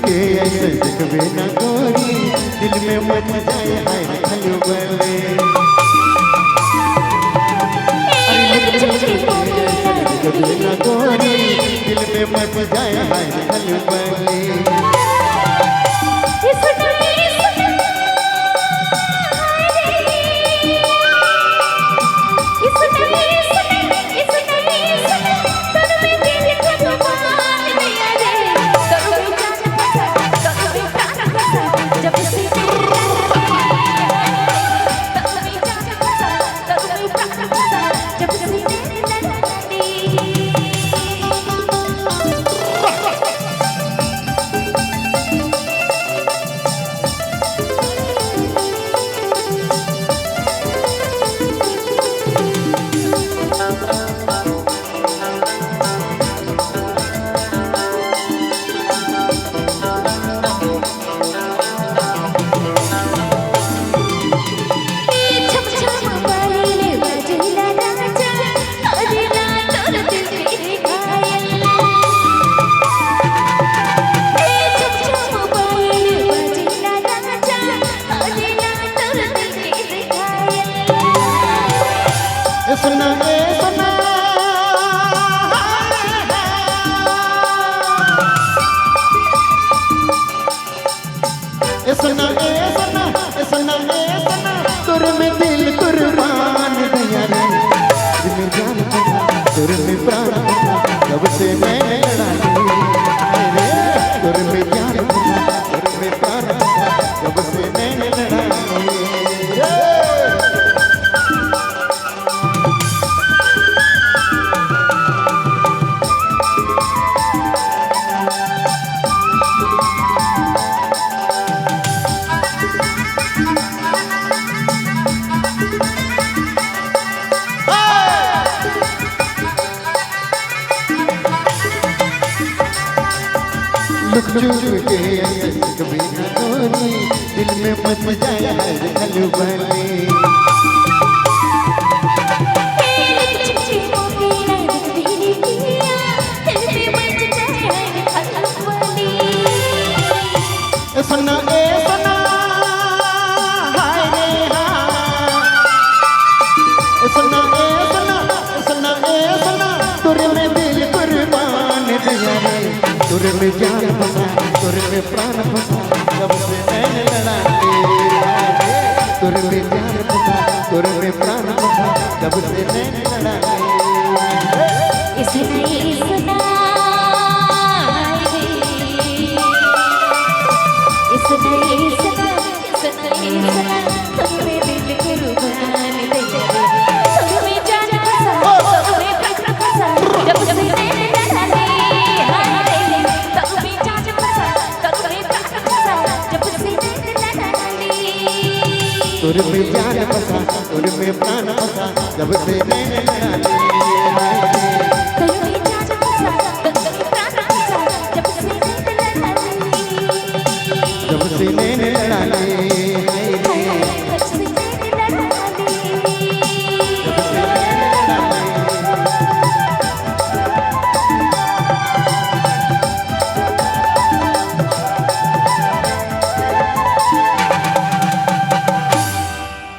के ऐसे दिखवे न गोरी दिल में मच जाए हाय खलबले दिखवे न गोरी दिल में मच जाए हाय खलबले तुर में दिल कुर्बान दिया रे दिल में जान तुर में प्राण जब से मैंने लड़ा रे तुर में जान तुर में प्राण जब से मैंने लड़ा लुक चुक के कभी न गोरी दिल में मच जाए हाय खलबले सुना ए सुना हाय रे सुना ए सुना सुना ए सुना तुर में दिल कुर्बान दिया रे तुर में जान फंसा तुर में प्राण फंसा जब से मैंने लड़ा तुर में जान फंसा तुर में प्राण फंसा जब से मैंने लड़ा तुर में जान फंसा तुर में प्राण फंसा जब से मैंने लड़ा